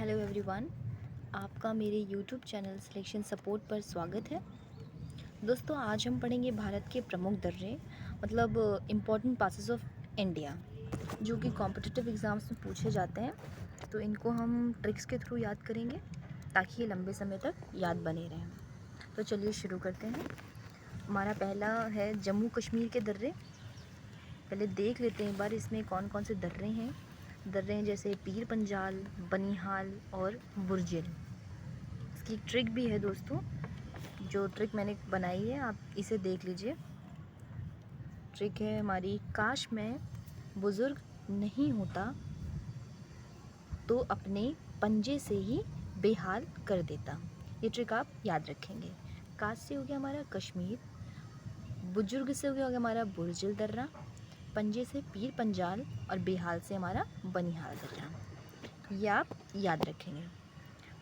Hello everyone, आपका मेरे YouTube channel selection support पर स्वागत है। दोस्तों, आज हम पढ़ेंगे भारत के प्रमुख दर्रे मतलब इम्पॉर्टेंट पासेस ऑफ इंडिया, जो कि कॉम्पिटिटिव एग्ज़ाम्स में पूछे जाते हैं। तो इनको हम ट्रिक्स के थ्रू याद करेंगे ताकि ये लंबे समय तक याद बने रहें। तो चलिए शुरू करते हैं। हमारा पहला है जम्मू कश्मीर के दर्रे। पहले देख लेते हैं एक बार इसमें कौन कौन से दर्रे हैं। जैसे पीर पंजाल, बनिहाल और बुर्जिल। इसकी एक ट्रिक भी है दोस्तों, जो ट्रिक मैंने बनाई है आप इसे देख लीजिए। ट्रिक है हमारी, काश मैं बुज़ुर्ग नहीं होता तो अपने पंजे से ही बेहाल कर देता। ये ट्रिक आप याद रखेंगे। काश से हो गया हमारा कश्मीर, बुजुर्ग से हो गया हमारा बुर्जिल दर्रा, पंजे से पीर पंजाल और बेहाल से हमारा बनिहाल दर्रा। ये आप याद रखेंगे।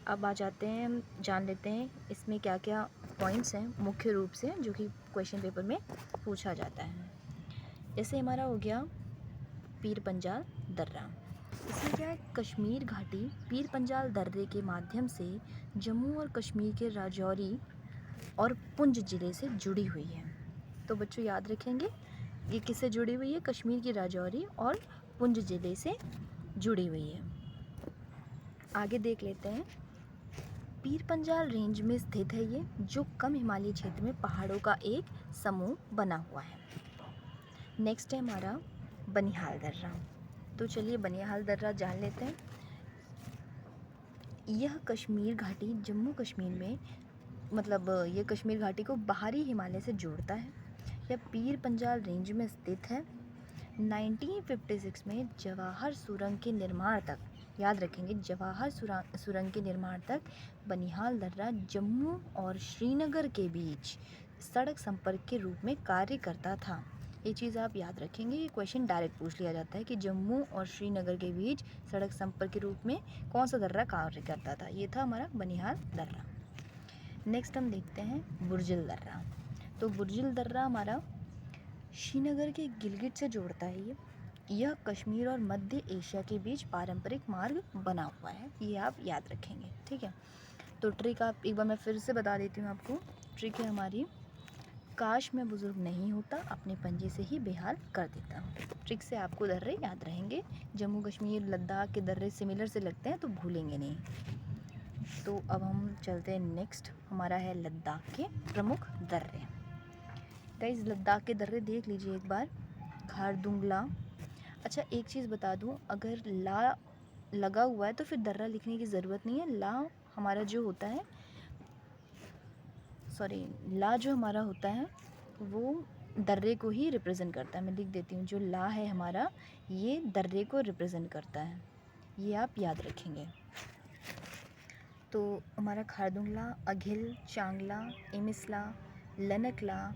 अब आ जाते हैं, हम जान लेते हैं इसमें क्या क्या पॉइंट्स हैं मुख्य रूप से जो कि क्वेश्चन पेपर में पूछा जाता है। जैसे हमारा हो गया पीर पंजाल दर्रा। इसमें क्या है, कश्मीर घाटी पीर पंजाल दर्रे के माध्यम से जम्मू और कश्मीर के राजौरी और पुंछ ज़िले से जुड़ी हुई है। तो बच्चों याद रखेंगे, ये किससे जुड़ी हुई है? कश्मीर की राजौरी और पुंछ ज़िले से जुड़ी हुई है। आगे देख लेते हैं। पीर पंजाल रेंज में स्थित है ये, जो कम हिमालयी क्षेत्र में पहाड़ों का एक समूह बना हुआ है। नेक्स्ट है हमारा बनिहाल दर्रा। तो चलिए बनिहाल दर्रा जान लेते हैं। यह कश्मीर घाटी जम्मू कश्मीर में ये कश्मीर घाटी को बाहरी हिमालय से जोड़ता है। यह पीर पंजाल रेंज में स्थित है। 1956 में जवाहर सुरंग के निर्माण तक, याद रखेंगे, जवाहर सुरंग के निर्माण तक बनिहाल दर्रा जम्मू और श्रीनगर के बीच सड़क संपर्क के रूप में कार्य करता था। ये चीज़ आप याद रखेंगे, ये क्वेश्चन डायरेक्ट पूछ लिया जाता है कि जम्मू और श्रीनगर के बीच सड़क संपर्क के रूप में कौन सा दर्रा कार्य करता था। ये था हमारा बनिहाल दर्रा। नेक्स्ट हम देखते हैं बुर्जिल दर्रा। तो बुर्जिल दर्रा हमारा श्रीनगर के गिलगित से जोड़ता है। यह कश्मीर और मध्य एशिया के बीच पारंपरिक मार्ग बना हुआ है। ये आप याद रखेंगे, ठीक है। तो ट्रिक आप एक बार मैं फिर से बता देती हूँ आपको। ट्रिक है हमारी, काश मैं बुजुर्ग नहीं होता अपने पंजे से ही बेहाल कर देता। ट्रिक से आपको दर्रे याद रहेंगे। जम्मू कश्मीर लद्दाख के दर्रे सिमिलर से लगते हैं, तो भूलेंगे नहीं। तो अब हम चलते हैं नेक्स्ट, हमारा है लद्दाख के प्रमुख दर्रे। गाइस, लद्दाख के दर्रे देख लीजिए एक बार। खारदुंगला। अच्छा, एक चीज़ बता दूं, अगर ला लगा हुआ है तो फिर दर्रा लिखने की ज़रूरत नहीं है। ला हमारा जो होता है, ला जो हमारा होता है वो दर्रे को ही रिप्रेजेंट करता है। मैं लिख देती हूँ, जो ला है हमारा ये दर्रे को रिप्रेजेंट करता है। ये आप याद रखेंगे। तो हमारा खारदुंगला, अघिल, चांगला, इमिसला, लनकला,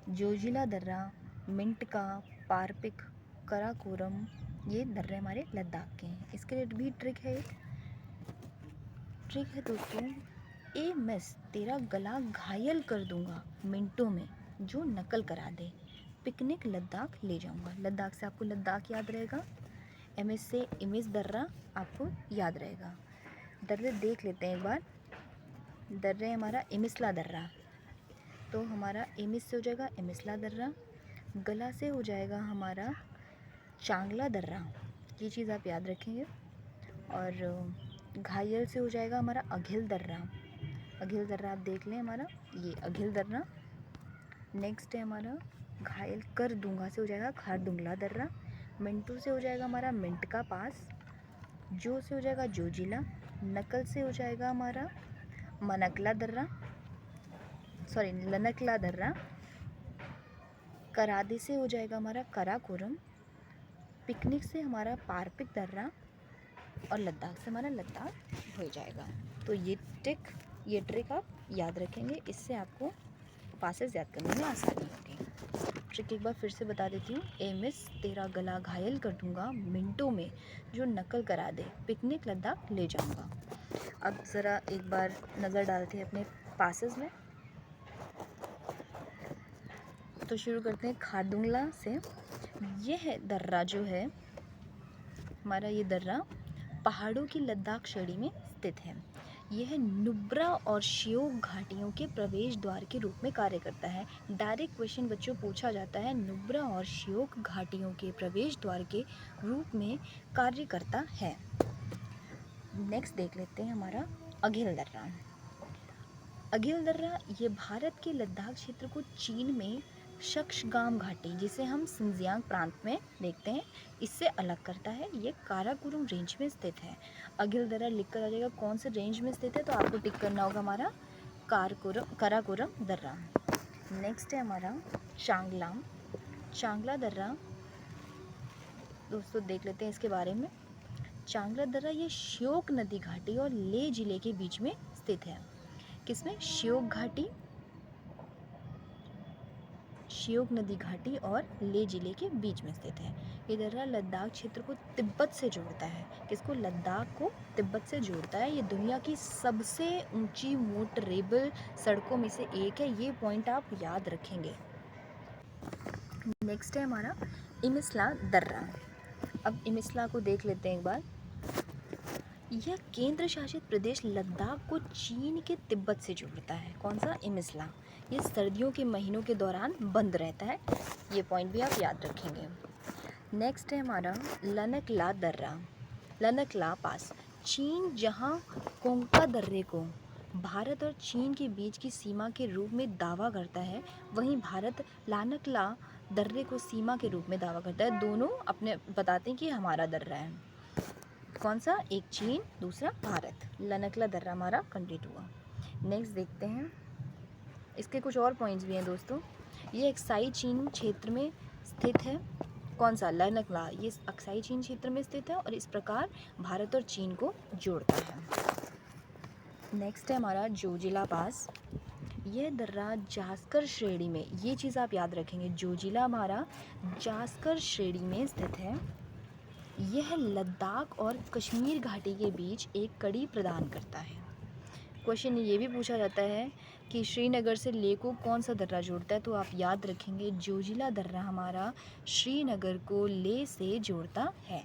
जोजिला दर्रा, मिंटका, पारपिक, कराकोरम, ये दर्रे हमारे लद्दाख के हैं। इसके लिए भी ट्रिक है दोस्तों, ए मिस तेरा गला घायल कर दूंगा मिनटों में, जो नकल करा दे, पिकनिक लद्दाख ले जाऊंगा। लद्दाख से आपको लद्दाख याद रहेगा, एमएस से इमिस दर्रा आपको याद रहेगा। दर्रे देख लेते हैं एक बार। दर्रे हमारा इमिसला दर्रा, तो हमारा एमिस से हो जाएगा एमिसला दर्रा। गला से हो जाएगा हमारा चांगला दर्रा, ये चीज़ आप याद रखेंगे। और घायल से हो जाएगा हमारा अघिल दर्रा। अघिल दर्रा आप देख लें, हमारा ये अघिल दर्रा। नेक्स्ट है हमारा घायल कर दूंगा से हो जाएगा खारदुंगला दर्रा। मिंटू से हो जाएगा हमारा मिंटका पास। जो से हो जाएगा जोजिला। नकल से हो जाएगा हमारा मनकला दर्रा, लनकला दर्रा। करादे से हो जाएगा हमारा कराकोरम। पिकनिक से हमारा पारपिक दर्रा। और लद्दाख से हमारा लद्दाख हो जाएगा। तो ये ट्रिक आप याद रखेंगे, इससे आपको पासेस याद करने में आसानी होगी। ट्रिक एक बार फिर से बता देती हूँ। ए मिस तेरा गला घायल कर दूंगा मिनटों में, जो नकल करा दे, पिकनिक लद्दाख ले जाऊंगा। अब ज़रा एक बार नज़र डालते हैं अपने पासेस में। तो शुरू करते हैं खारदुंगला से। यह दर्रा जो है हमारा, ये दर्रा पहाड़ों की लद्दाख श्रेणी में स्थित है। यह नुब्रा और श्योक घाटियों के प्रवेश द्वार के रूप में कार्य करता है। डायरेक्ट क्वेश्चन बच्चों पूछा जाता है, नुब्रा और श्योक घाटियों के प्रवेश द्वार के रूप में कार्य करता है। नेक्स्ट देख लेते हैं हमारा अघिल दर्रा। अघिल दर्रा ये भारत के लद्दाख क्षेत्र को चीन में शक्सगाम घाटी, जिसे हम सिंजियांग प्रांत में देखते हैं, इससे अलग करता है। ये काराकोरम रेंज में स्थित है। अघिल दर्रा लिख कर आ जाएगा कौन से रेंज में स्थित है, तो आपको टिक करना होगा हमारा काराकोरम दर्रा। नेक्स्ट है हमारा चांगला दर्रा। दोस्तों देख लेते हैं इसके बारे में। चांगला दर्रा ये श्योक नदी घाटी और ले जिले के बीच में स्थित है। किसमें? श्योक नदी घाटी और ले जिले के बीच में स्थित है। ये दर्रा लद्दाख क्षेत्र को तिब्बत से जोड़ता है। किसको? लद्दाख को तिब्बत से जोड़ता है। ये दुनिया की सबसे ऊंची मोटरेबल सड़कों में से एक है। ये पॉइंट आप याद रखेंगे। नेक्स्ट है हमारा इमिस्ला दर्रा। अब इमिस्ला को देख लेते हैं एक बार। यह केंद्र शासित प्रदेश लद्दाख को चीन के तिब्बत से जोड़ता है। कौन सा? इमिस्ला। ये सर्दियों के महीनों के दौरान बंद रहता है। ये पॉइंट भी आप याद रखेंगे। नेक्स्ट है हमारा लनकला दर्रा। लनकला पास। चीन जहां कोंगपा दर्रे को भारत और चीन के बीच की सीमा के रूप में दावा करता है, वहीं भारत लानकला दर्रे को सीमा के रूप में दावा करता है। दोनों अपने बताते हैं कि हमारा दर्रा है। कौन सा? एक चीन, दूसरा भारत। लनकला दर्रा हमारा कंप्लीट हुआ। नेक्स्ट देखते हैं, इसके कुछ और पॉइंट्स भी हैं दोस्तों। ये अक्साई चीन क्षेत्र में स्थित है। कौन सा? लनकला। ये अक्साई चीन क्षेत्र में स्थित है और इस प्रकार भारत और चीन को जोड़ता है। नेक्स्ट है हमारा जोजिला पास। यह दर्रा जास्कर श्रेणी में, ये चीज़ आप याद रखेंगे, जोजिला हमारा जास्कर श्रेणी में स्थित है। यह लद्दाख और कश्मीर घाटी के बीच एक कड़ी प्रदान करता है। क्वेश्चन ये भी पूछा जाता है कि श्रीनगर से लेह को कौन सा दर्रा जोड़ता है, तो आप याद रखेंगे जोजिला दर्रा हमारा श्रीनगर को लेह से जोड़ता है।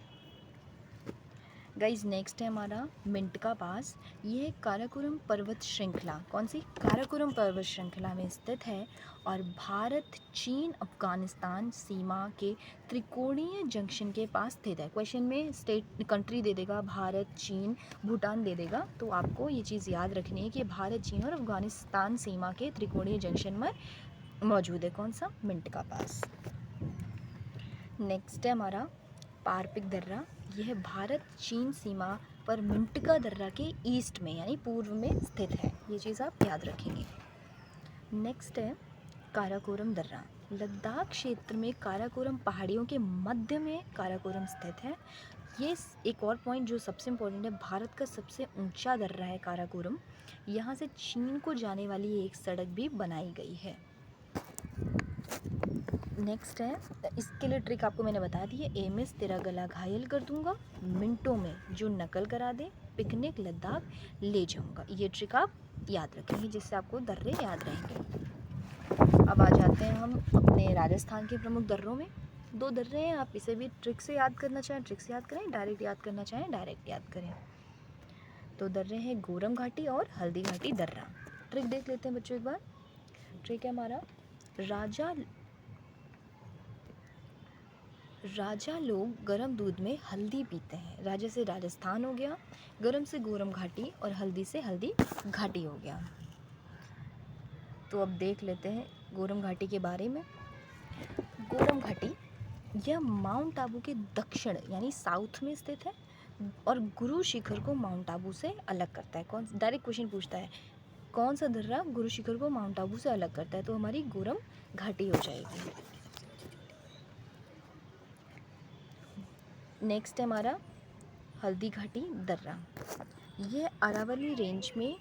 गाइज नेक्स्ट है हमारा मिंटका पास। यह काराकोरम पर्वत श्रृंखला, कौन सी? काराकोरम पर्वत श्रृंखला में स्थित है और भारत चीन अफगानिस्तान सीमा के त्रिकोणीय जंक्शन के पास स्थित है। क्वेश्चन में स्टेट कंट्री दे देगा, भारत चीन भूटान दे देगा, तो आपको ये चीज़ याद रखनी है कि भारत चीन और अफगानिस्तान सीमा के त्रिकोणीय जंक्शन में मौजूद है। कौन सा? मिंटका पास। नेक्स्ट है हमारा पारपिक दर्रा। यह भारत चीन सीमा पर मिंटका दर्रा के ईस्ट में यानी पूर्व में स्थित है। ये चीज़ आप याद रखेंगे। नेक्स्ट है काराकोरम दर्रा। लद्दाख क्षेत्र में काराकोरम पहाड़ियों के मध्य में काराकोरम स्थित है। ये एक और पॉइंट जो सबसे इम्पोर्टेंट है, भारत का सबसे ऊंचा दर्रा है काराकोरम। यहाँ से चीन को जाने वाली एक सड़क भी बनाई गई है। नेक्स्ट है, इसके लिए ट्रिक आपको मैंने बता दी है। एमएस तेरा गला घायल कर दूंगा, मिनटों में जो नकल करा दे, पिकनिक लद्दाख ले जाऊंगा। ये ट्रिक आप याद रखेंगे जिससे आपको दर्रे याद रहेंगे। अब आ जाते हैं हम अपने राजस्थान के प्रमुख दर्रों में। 2 दर्रे हैं, आप इसे भी ट्रिक से याद करना चाहें ट्रिक से याद करें, डायरेक्ट याद करना चाहें डायरेक्ट याद करें। तो दर्रे हैं गोरम घाटी और हल्दी घाटी दर्रा। ट्रिक देख लेते हैं बच्चों एक बार। ट्रिक है हमारा, राजा लोग गर्म दूध में हल्दी पीते हैं। राजा से राजस्थान हो गया, गरम से गोरम घाटी और हल्दी से हल्दी घाटी हो गया। तो अब देख लेते हैं गोरम घाटी के बारे में। गोरम घाटी यह माउंट आबू के दक्षिण यानी साउथ में स्थित है और गुरु शिखर को माउंट आबू से अलग करता है। कौन? डायरेक्ट क्वेश्चन पूछता है कौन सा दर्रा गुरु शिखर को माउंट आबू से अलग करता है, तो हमारी गोरम घाटी हो जाएगी। नेक्स्ट है हमारा हल्दी घाटी दर्रा। यह अरावली रेंज में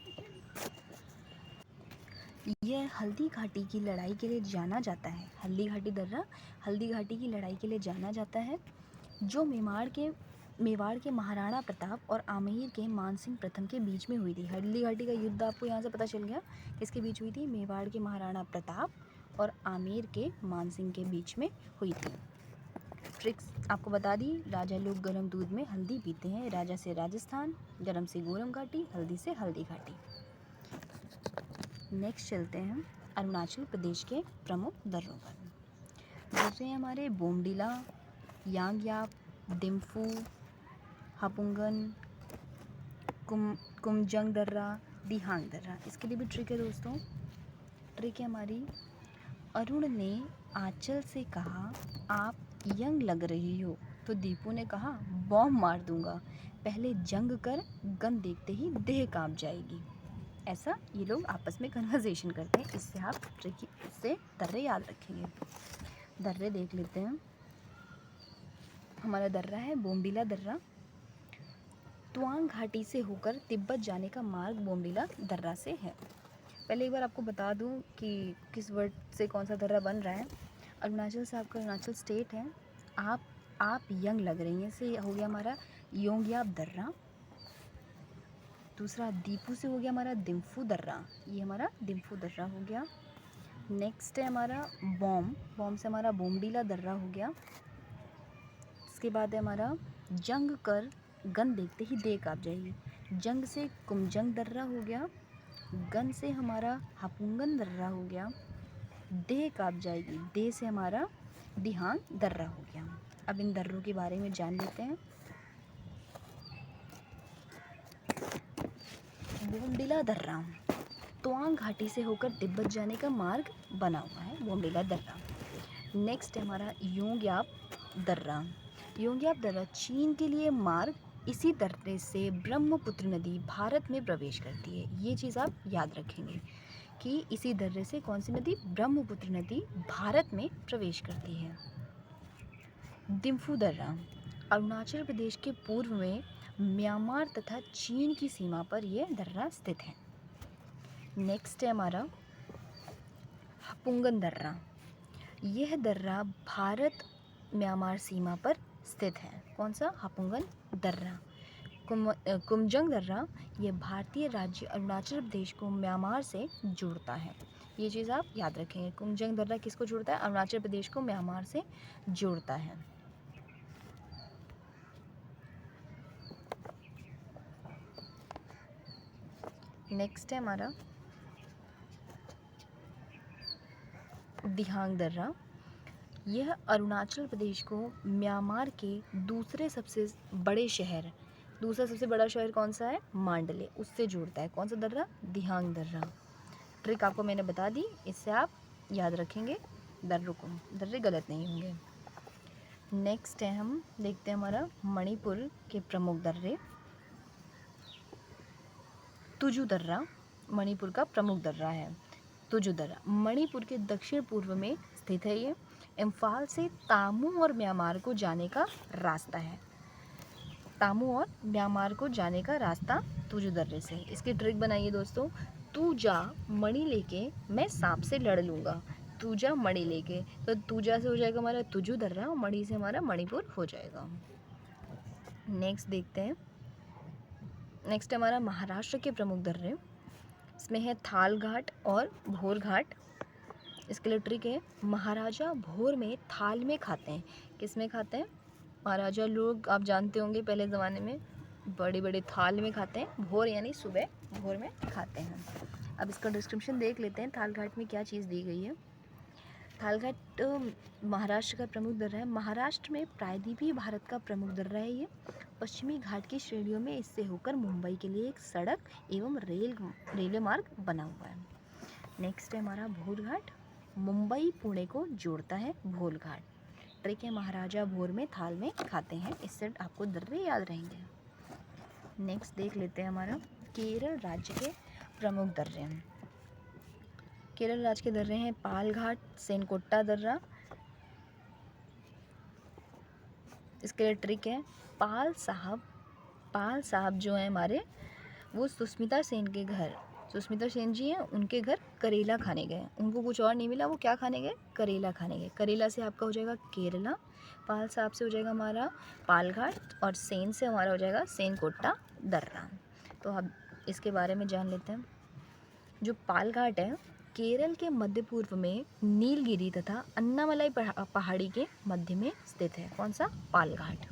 हल्दी घाटी की लड़ाई के लिए जाना जाता है। हल्दी घाटी दर्रा हल्दी घाटी की लड़ाई के लिए जाना जाता है, जो मेवाड़ के महाराणा प्रताप और आमेर के मानसिंह प्रथम के बीच में हुई थी। हल्दी घाटी का युद्ध आपको यहाँ से पता चल गया किसके बीच हुई थी? मेवाड़ के महाराणा प्रताप और आमेर के मानसिंह के बीच में हुई थी। ट्रिक्स आपको बता दी। राजा लोग गर्म दूध में हल्दी पीते हैं। राजा से राजस्थान, गरम से गोरम घाटी, हल्दी से हल्दी घाटी। नेक्स्ट चलते हैं अरुणाचल प्रदेश के प्रमुख दर्रों पर। दर्रे हमारे बोमडिला, यांगयाप, डिम्फू, हापुंगन, कुमजंग दर्रा, दिहांग दर्रा। इसके लिए भी ट्रिक है दोस्तों। ट्रिक है हमारी, अरुण ने आंचल से कहा आप यंग लग रही हो, तो दीपू ने कहा बॉम्ब मार दूंगा, पहले जंग कर, गन देखते ही देह कांप जाएगी। ऐसा ये लोग आपस में कन्वर्सेशन करते हैं। इससे आप ट्रिक से दर्रे याद रखेंगे। दर्रे देख लेते हैं। हमारा दर्रा है बोमडिला दर्रा। तवांग घाटी से होकर तिब्बत जाने का मार्ग बोमडिला दर्रा से है। पहले एक बार आपको बता दूं कि किस वर्ड से कौन सा दर्रा बन रहा है। अरुणाचल से आपका अरुणाचल स्टेट है। आप यंग लग रही हैं से हो गया हमारा योंगयाप दर्रा। दूसरा दीपू से हो गया हमारा दिम्फू दर्रा, ये हमारा दिम्फू दर्रा हो गया। नेक्स्ट है हमारा बॉम से हमारा बोमडिला दर्रा हो गया। इसके बाद है हमारा जंग कर, गन देखते ही देह कांप जाएगी। जंग से कुमजंग दर्रा हो गया। गन से हमारा हापुंगन दर्रा हो गया। देह कांप जाएगी, देह से हमारा दिहांग दर्रा हो गया। अब इन दर्रों के बारे में जान लेते हैं। बोमडिला दर्रा तवांग घाटी से होकर तिब्बत जाने का मार्ग बना हुआ है बोमडिला दर्रा। नेक्स्ट है हमारा योंगयाप दर्रा। योंगयाप दर्रा चीन के लिए मार्ग, इसी दर्रे से ब्रह्मपुत्र नदी भारत में प्रवेश करती है। ये चीज़ आप याद रखेंगे कि इसी दर्रे से कौन सी नदी, ब्रह्मपुत्र नदी भारत में प्रवेश करती है। दिम्फू दर्रा अरुणाचल प्रदेश के पूर्व में म्यांमार तथा चीन की सीमा पर यह दर्रा स्थित है। नेक्स्ट है हमारा हापुंगन दर्रा। यह दर्रा भारत म्यांमार सीमा पर स्थित है। कौन सा, हापुंगन दर्रा। कुमजंग दर्रा यह भारतीय राज्य अरुणाचल प्रदेश को म्यांमार से जोड़ता है। ये चीज़ आप याद रखेंगे। कुमजंग दर्रा किसको जोड़ता है, अरुणाचल प्रदेश को म्यांमार से जोड़ता है। नेक्स्ट है हमारा दिहांग दर्रा। यह अरुणाचल प्रदेश को म्यांमार के दूसरा सबसे बड़ा शहर कौन सा है, मांडले, उससे जोड़ता है। कौन सा दर्रा, दिहांग दर्रा। ट्रिक आपको मैंने बता दी, इससे आप याद रखेंगे दर्रों को, दर्रे गलत नहीं होंगे। नेक्स्ट है, हम देखते हैं हमारा मणिपुर के प्रमुख दर्रे। तुजु दर्रा मणिपुर का प्रमुख दर्रा है। तुजु दर्रा मणिपुर के दक्षिण पूर्व में स्थित है। ये इम्फाल से तामू और म्यांमार को जाने का रास्ता है। तामू और म्यांमार को जाने का रास्ता तुजु दर्रे से। इसकी ट्रिक बनाइए दोस्तों। तू जा मणि लेके, मैं सांप से लड़ लूँगा। तू जा मणि लेके, तो तूजा से हो जाएगा हमारा तुजु दर्रा और मणि से हमारा मणिपुर हो जाएगा। नेक्स्ट देखते हैं। नेक्स्ट हमारा महाराष्ट्र के प्रमुख दर्रे। इसमें है थाल घाट और भोर घाट। इसके लिए ट्रिक है, महाराजा भोर में थाल में खाते हैं। किस में खाते हैं, महाराजा लोग आप जानते होंगे पहले ज़माने में बड़े बड़े थाल में खाते हैं। भोर यानी सुबह, भोर में खाते हैं। अब इसका डिस्क्रिप्शन देख लेते हैं, थाल घाट में क्या चीज़ दी गई है। थाल घाट महाराष्ट्र का प्रमुख दर्रा है। महाराष्ट्र में प्रायद्वीपीय भारत का प्रमुख दर्रा है ये। पश्चिमी घाट की श्रेणियों में इससे होकर मुंबई के लिए एक सड़क एवं रेलवे मार्ग बना हुआ है। नेक्स्ट है हमारा भोर घाट। मुंबई पुणे को जोड़ता है भोर घाट। ट्रिक है, महाराजा भोर में थाल में खाते हैं। इससे आपको दर्रे याद रहेंगे। नेक्स्ट देख लेते हैं हमारा केरल राज्य के प्रमुख दर्रे। केरल राज्य के दर्रे हैं पाल घाट, सेनकोट्टा दर्रा। इसके लिए ट्रिक है, पाल साहब जो हैं हमारे, वो सुष्मिता सेन के घर, सुष्मिता सेन जी हैं, उनके घर करेला खाने गए। उनको कुछ और नहीं मिला, वो क्या खाने गए, करेला खाने गए। करेला से आपका हो जाएगा केरला, पाल साहब से हो जाएगा हमारा पाल घाट और सेन से हमारा हो जाएगा सेनकोट्टा दर्रा। तो अब इसके बारे में जान लेते हैं। जो पाल घाट है केरल के मध्य पूर्व में नीलगिरी तथा अन्नामलाई पहाड़ी के मध्य में स्थित है। कौन सा? पालघाट।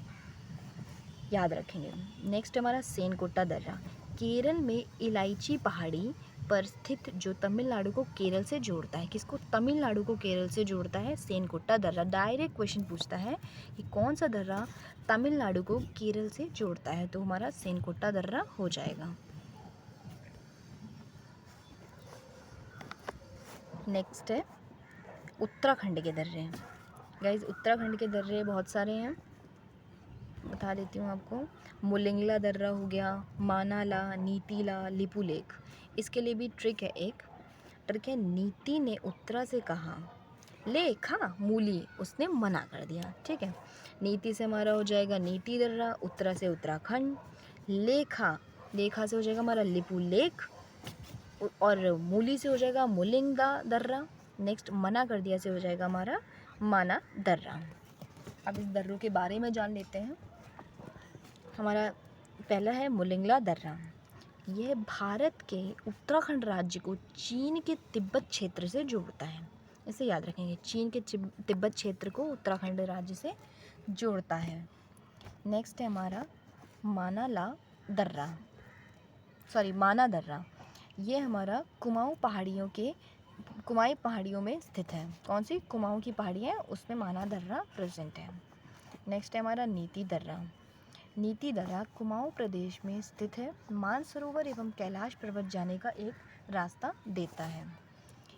याद रखेंगे। नेक्स्ट हमारा सेनकोट्टा दर्रा, केरल में इलायची पहाड़ी पर स्थित जो तमिलनाडु को केरल से जोड़ता है। किसको? तमिलनाडु को केरल से जोड़ता है सेनकोट्टा दर्रा। डायरेक्ट क्वेश्चन पूछता है कि कौन सा दर्रा तमिलनाडु को केरल से जोड़ता है, तो हमारा सेनकोट्टा दर्रा हो जाएगा। नेक्स्ट है उत्तराखंड के दर्रे। गाइज उत्तराखंड के दर्रे बहुत सारे हैं, बता देती हूँ आपको। मुलिंगला दर्रा हो गया, मानाला, नीतीला, लिपुलेख। इसके लिए भी ट्रिक है। एक ट्रिक है, नीति ने उत्तरा से कहा ले खा मूली, उसने मना कर दिया। ठीक है, नीति से हमारा हो जाएगा नीति दर्रा, उत्तरा से उत्तराखंड, लेखा लेखा से हो जाएगा हमारा लिपुलेख, और मूली से हो जाएगा मुलिंगा दर्रा। नेक्स्ट मना कर दिया से हो जाएगा हमारा माना दर्रा। अब इस दर्रों के बारे में जान लेते हैं। हमारा पहला है मुलिंगला दर्रा। यह भारत के उत्तराखंड राज्य को चीन के तिब्बत क्षेत्र से जोड़ता है। इसे याद रखेंगे, चीन के तिब्बत क्षेत्र को उत्तराखंड राज्य से जोड़ता है। नेक्स्ट है हमारा माना दर्रा। ये हमारा कुमाऊं पहाड़ियों में स्थित है। कौन सी? कुमाऊं की पहाड़ियाँ, उसमें माना दर्रा प्रेजेंट है। नेक्स्ट है हमारा नीति दर्रा कुमाऊं प्रदेश में स्थित है। मानसरोवर एवं कैलाश पर्वत जाने का एक रास्ता देता है।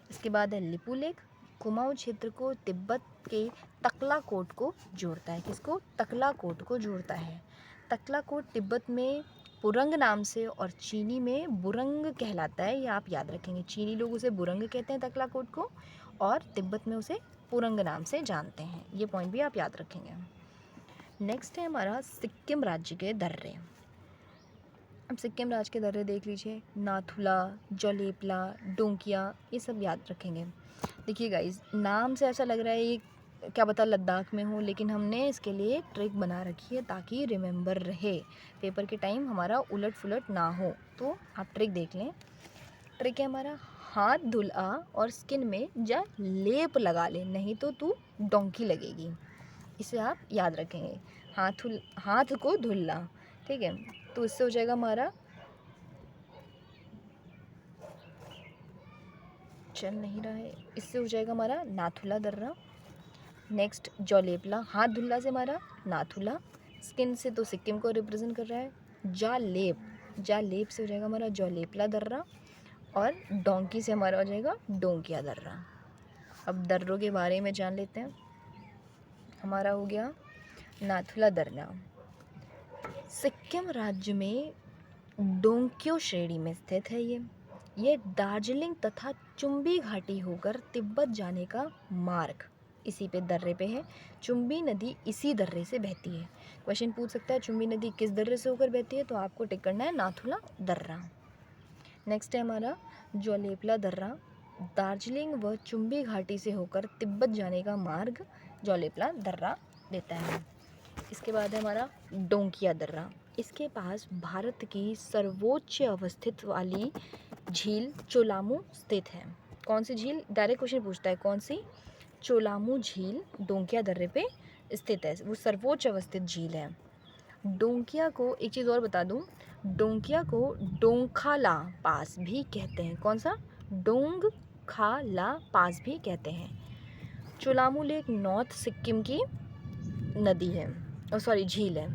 इसके बाद है लिपुलेख, कुमाऊं क्षेत्र को तिब्बत के तकलाकोट को जोड़ता है। किसको? तकलाकोट को जोड़ता है। तकलाकोट तिब्बत में पुरंग नाम से और चीनी में बुरंग कहलाता है। ये आप याद रखेंगे, चीनी लोग उसे बुरंग कहते हैं तकलाकोट को, और तिब्बत में उसे पुरंग नाम से जानते हैं। ये पॉइंट भी आप याद रखेंगे। नेक्स्ट है हमारा सिक्किम राज्य के दर्रे। अब सिक्किम राज्य के दर्रे देख लीजिए, नाथुला, जोलेपला, डोंकिया, ये सब याद रखेंगे। देखिए गाइस, नाम से ऐसा लग रहा है ये क्या पता लद्दाख में हो, लेकिन हमने इसके लिए एक ट्रिक बना रखी है ताकि रिमेंबर रहे, पेपर के टाइम हमारा उलट फुलट ना हो। तो आप ट्रिक देख लें। ट्रिक है हमारा हाथ धुला और स्किन में जा लेप लगा ले, नहीं तो तू डोंकी लगेगी। इसे आप याद रखेंगे, हाथ को धुलना। ठीक है, तो इससे हो जाएगा हमारा, चल नहीं रहा है, इससे हो जाएगा हमारा नाथुला दर्रा। नेक्स्ट जोलेपला, हाथ धुल्ला से हमारा नाथुला, स्किन से तो सिक्किम को रिप्रेजेंट कर रहा है। जालेप से हो जाएगा हमारा जोलेपला दर्रा, और डोंकी से हमारा हो जाएगा डोंकिया दर्रा। अब दर्रों के बारे में जान लेते हैं। हमारा हो गया नाथुला दर्रा, सिक्किम राज्य में डोंक्यो श्रेणी में स्थित है। ये दार्जिलिंग तथा चुम्बी घाटी होकर तिब्बत जाने का मार्ग इसी पे दर्रे पे है। चुम्बी नदी इसी दर्रे से बहती है। क्वेश्चन पूछ सकता है चुम्बी नदी किस दर्रे से होकर बहती है, तो आपको टिक करना है नाथुला दर्रा। नेक्स्ट है हमारा जोलेपला दर्रा, दार्जिलिंग व चुम्बी घाटी से होकर तिब्बत जाने का मार्ग जोलेपला दर्रा देता है। इसके बाद है हमारा डोंकिया दर्रा। इसके पास भारत की सर्वोच्च अवस्थित वाली झील चोलामू स्थित है। कौन सी झील? डायरेक्ट क्वेश्चन पूछता है, कौन सी? चोलामू झील डोंकिया दर्रे पे स्थित है, वो सर्वोच्च अवस्थित झील है। डोंकिया को एक चीज़ और बता दूं, डोंकिया को डोंखाला पास भी कहते हैं। कौन सा? डोंगखाला पास भी कहते हैं। चोलामू लेक नॉर्थ सिक्किम की नदी है, झील है।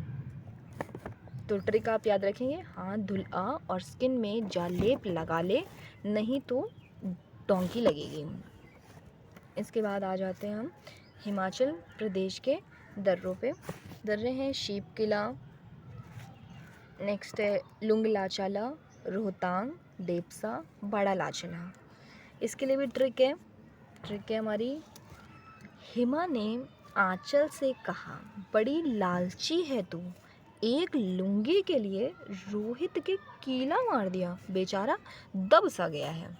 तो ट्रिक आप याद रखेंगे, हाथ धुला और स्किन में जालेप लगा ले, नहीं तो डोंकी लगेगी। इसके बाद आ जाते हैं हम हिमाचल प्रदेश के दर्रों पे। दर्रे हैं शीप किला, नेक्स्ट है लुंगलाचाला, रोहतांग, देपसा, बड़ा लाचला। इसके लिए भी ट्रिक है हमारी, हिमा ने आंचल से कहा बड़ी लालची है तू, एक लुंगी के लिए रोहित के कीला मार दिया, बेचारा दब सा गया है।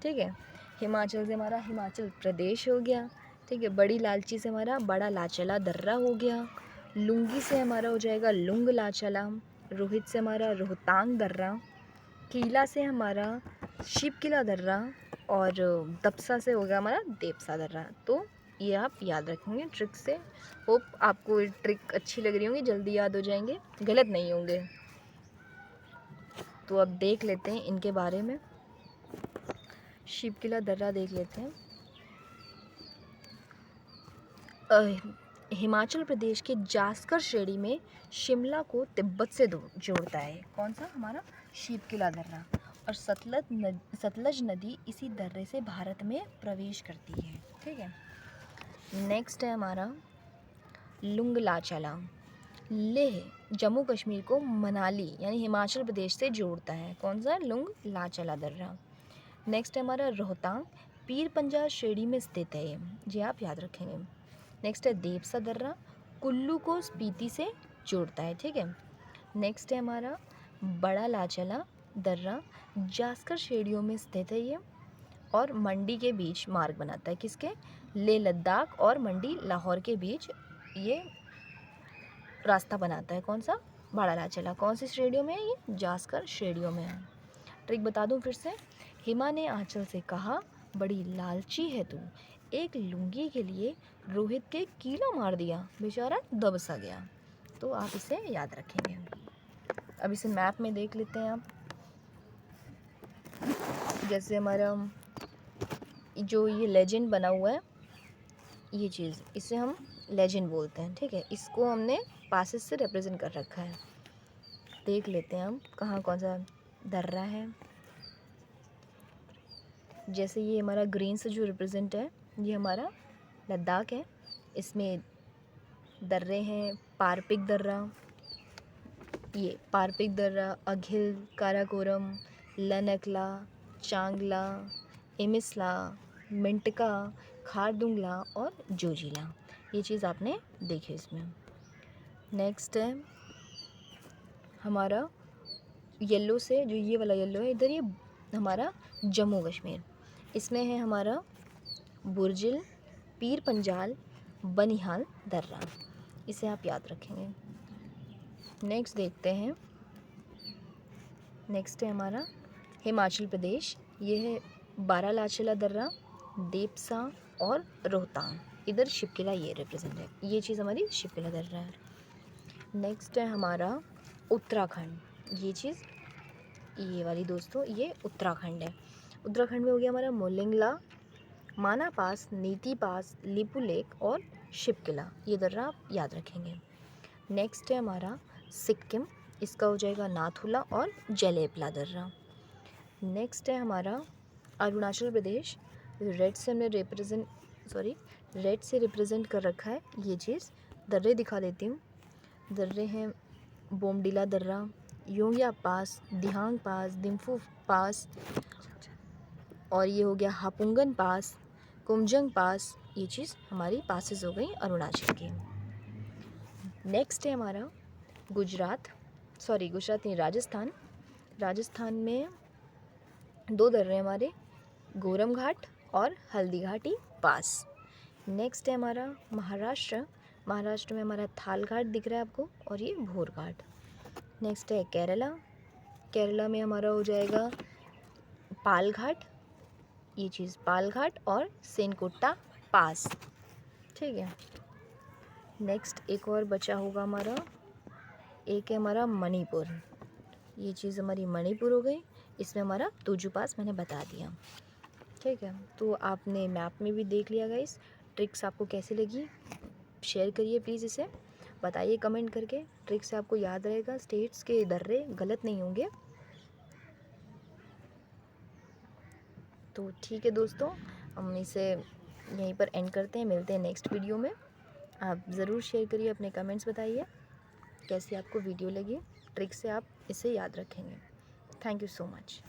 ठीक है, हिमाचल से हमारा हिमाचल प्रदेश हो गया। ठीक है, बड़ी लालची से हमारा बड़ा लाचला दर्रा हो गया, लुंगी से हमारा हो जाएगा लुंग लाचला, रोहित से हमारा रोहतांग दर्रा, कीला से हमारा शिप किला दर्रा और दपसा से हो गया हमारा देपसा दर्रा। तो ये आप याद रखेंगे ट्रिक से। होप आपको ये ट्रिक अच्छी लग रही होंगी, जल्दी याद हो जाएंगे, गलत नहीं होंगे। तो अब देख लेते हैं इनके बारे में। शिप किला दर्रा देख लेते हैं। हिमाचल प्रदेश के जास्कर श्रेणी में शिमला को तिब्बत से जोड़ता है। कौन सा? हमारा शिप किला दर्रा। और सतलज नदी इसी दर्रे से भारत में प्रवेश करती है। ठीक है। नेक्स्ट है हमारा लुंग लाचला। लेह जम्मू कश्मीर को मनाली यानी हिमाचल प्रदेश से जोड़ता है। कौन सा? लुंग लाचला दर्रा। नेक्स्ट है हमारा रोहतांग, पीर पंजाब श्रेणी में स्थित है ये आप याद रखेंगे। नेक्स्ट है देपसा दर्रा, कुल्लू को स्पीति से जोड़ता है। ठीक है। नेक्स्ट है हमारा बड़ा लाचला दर्रा, जास्कर श्रेणियों में स्थित है ये और मंडी के बीच मार्ग बनाता है। किसके? लेह लद्दाख और मंडी लाहौर के बीच ये रास्ता बनाता है। कौन सा? बड़ा लाचला। कौन सी श्रेणियों में है ये? जास्कर श्रेणियों में है। ट्रिक बता दूं फिर से। हिमा ने आंचल से कहा, बड़ी लालची है तू, एक लुंगी के लिए रोहित के कीला मार दिया, बेचारा दब सा गया। तो आप इसे याद रखेंगे। अब इसे मैप में देख लेते हैं आप। जैसे हमारा जो ये लेजेंड बना हुआ है, ये चीज़, इसे हम लेजेंड बोलते हैं। ठीक है। इसको हमने पासेस से रिप्रेजेंट कर रखा है। देख लेते हैं हम कहाँ कौन सा दर्रा है। जैसे ये हमारा ग्रीन से जो रिप्रेजेंट है, ये हमारा लद्दाख है। इसमें दर्रे हैं पारपिक दर्रा, ये पारपिक दर्रा, अघिल, काराकोरम, लनकला, चांगला, इमिसला, मिंटका, खारदुंगला और जोजिला। ये चीज़ आपने देखी इसमें। नेक्स्ट है हमारा येलो से, जो ये वाला येलो है इधर, ये हमारा जम्मू कश्मीर। इसमें है हमारा बुर्जिल, पीर पंजाल, बनिहाल दर्रा। इसे आप याद रखेंगे। नेक्स्ट देखते हैं। नेक्स्ट है हमारा हिमाचल प्रदेश। ये है बारालाचला दर्रा, देपसा और रोहतांग। इधर शिपकिला ये रिप्रेजेंट है। ये चीज़ हमारी शिपकिला दर्रा है। नेक्स्ट है हमारा उत्तराखंड। ये चीज़, ये वाली दोस्तों, ये उत्तराखंड है। उत्तराखंड में हो गया हमारा मोलिंगला, माना पास, नीति पास, लिपू लेक और शिपकिला। ये दर्रा आप याद रखेंगे। नेक्स्ट है हमारा सिक्किम। इसका हो जाएगा नाथुला और जलेपला दर्रा। नेक्स्ट है हमारा अरुणाचल प्रदेश। रेड से रिप्रेजेंट कर रखा है ये चीज़। दर्रे दिखा देती हूँ। दर्रे हैं बोमडिला दर्रा, योंगिया पास, दिहांग पास, दिम्फू पास, और ये हो गया हापुंगन पास, कुमजंग पास। ये चीज़ हमारी पासेस हो गई अरुणाचल की। नेक्स्ट है हमारा गुजरात नहीं, राजस्थान। राजस्थान में दो दर्रे हमारे, गोरम घाट और हल्दी घाटी पास। नेक्स्ट है हमारा महाराष्ट्र। महाराष्ट्र में हमारा थाल घाट दिख रहा है आपको, और ये भोर घाट। नेक्स्ट है केरला। केरला में हमारा हो जाएगा पाल घाट, ये चीज़ पाल घाट और सेनकोट्टा पास। ठीक है। नेक्स्ट एक और बचा होगा हमारा, एक है हमारा मणिपुर। ये चीज़ हमारी मणिपुर हो गई। इसमें हमारा तुजू पास मैंने बता दिया। ठीक है। तो आपने मैप में भी देख लिया गाइस। ट्रिक्स आपको कैसी लगी शेयर करिए प्लीज़, इसे बताइए कमेंट करके। ट्रिक से आपको याद रहेगा, स्टेट्स के दर्रे गलत नहीं होंगे। तो ठीक है दोस्तों, हम इसे यहीं पर एंड करते हैं। मिलते हैं नेक्स्ट वीडियो में। आप ज़रूर शेयर करिए, अपने कमेंट्स बताइए कैसी आपको वीडियो लगी। ट्रिक से आप इसे याद रखेंगे। Thank you so much.